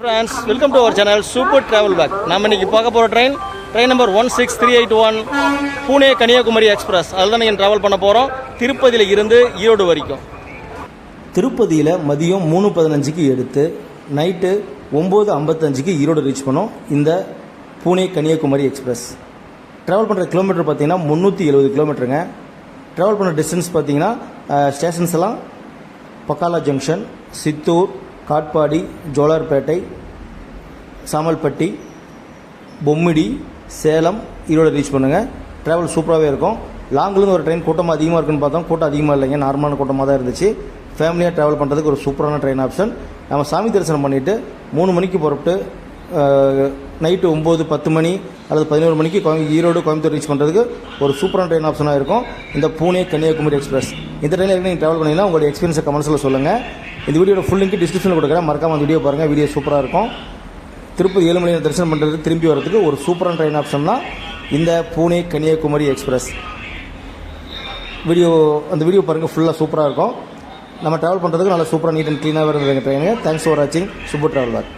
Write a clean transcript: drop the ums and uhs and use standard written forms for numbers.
Friends, welcome to our channel Super Travel Bag. நாம இன்னைக்கு பார்க்க போற train number 16381 Pune Kanyakumari express. அதுதான் நீங்க டிராவல் பண்ண போறோம் திருப்பதியில இருந்து ஈரோடு வரைக்கும். திருப்பதியில் மதியம் 3:15க்கு எடுத்து நைட்டு 9:55க்கு ஈரோடு ரீச் பண்ணோம் இந்த பூனே கன்னியாகுமரி எக்ஸ்பிரஸ். ட்ராவல் பண்ணுற கிலோமீட்டர் பார்த்தீங்கன்னா 370 கிலோமீட்டருங்க. ட்ராவல் பண்ணுற டிஸ்டன்ஸ் பார்த்தீங்கன்னா ஸ்டேஷன்ஸ் எல்லாம் பக்காலா ஜங்ஷன், சித்தூர், காட்பாடி, ஜோலார்பேட்டை, சாமல்பட்டி, பொம்மிடி, சேலம், ஈரோடு ரீச் பண்ணுங்கள். ட்ராவல் சூப்பராகவே இருக்கும். லாங்லேருந்து ஒரு ட்ரெயின் கூட்டமாக அதிகமாக இருக்குன்னு பார்த்தோம். கூட்டம் அதிகமாக இல்லைங்க, நார்மலான கூட்டமாக தான் இருந்துச்சு. ஃபேமிலியாக ட்ராவல் பண்ணுறதுக்கு ஒரு சூப்பரான ட்ரெயின் ஆப்ஷன். நம்ம சாமி தரிசனம் பண்ணிவிட்டு 3 மணிக்கு புறப்பட்டு நைட்டு 9, 10 மணி அல்லது 11 மணிக்கு ஈரோடு, கோயம்புத்தூர் ரீச் பண்ணுறதுக்கு ஒரு சூப்பரான ட்ரெயின் ஆப்ஷனாக இருக்கும் இந்த பூனே கன்னியாகுமரி எக்ஸ்பிரஸ். இந்த ட்ரெயினில் நீங்கள் ட்ராவல் பண்ணிங்கன்னா உங்களுடைய எக்ஸ்பீரியன்ஸை கமெண்ட்ஸில் சொல்லுங்கள். இந்த வீடியோட ஃபுல் லிங்க் டிஸ்கிரிப்ஷனில் கொடுக்குறேன், மறக்காம அந்த வீடியோ பாருங்கள். வீடியோ சூப்பராக இருக்கும். திருப்பதி 7 மணி தரிசனம் பண்ணுறதுக்கு திரும்பி வரதுக்கு ஒரு சூப்பரான ட்ரெயின் ஆப்ஷன் தான் இந்த பூனே கன்னியாகுமரி எக்ஸ்பிரஸ். அந்த வீடியோ பாருங்கள், ஃபுல்லாக சூப்பராக இருக்கும். நம்ம ட்ராவல் பண்ணுறதுக்கு நல்லா சூப்பராக நீட் அண்ட் க்ளீனாக இருந்தது எங்கள் ட்ரெயினுங்க. தேங்க்ஸ் ஃபார் வாட்சிங் சூப்பர் ட்ராவல் பேக்.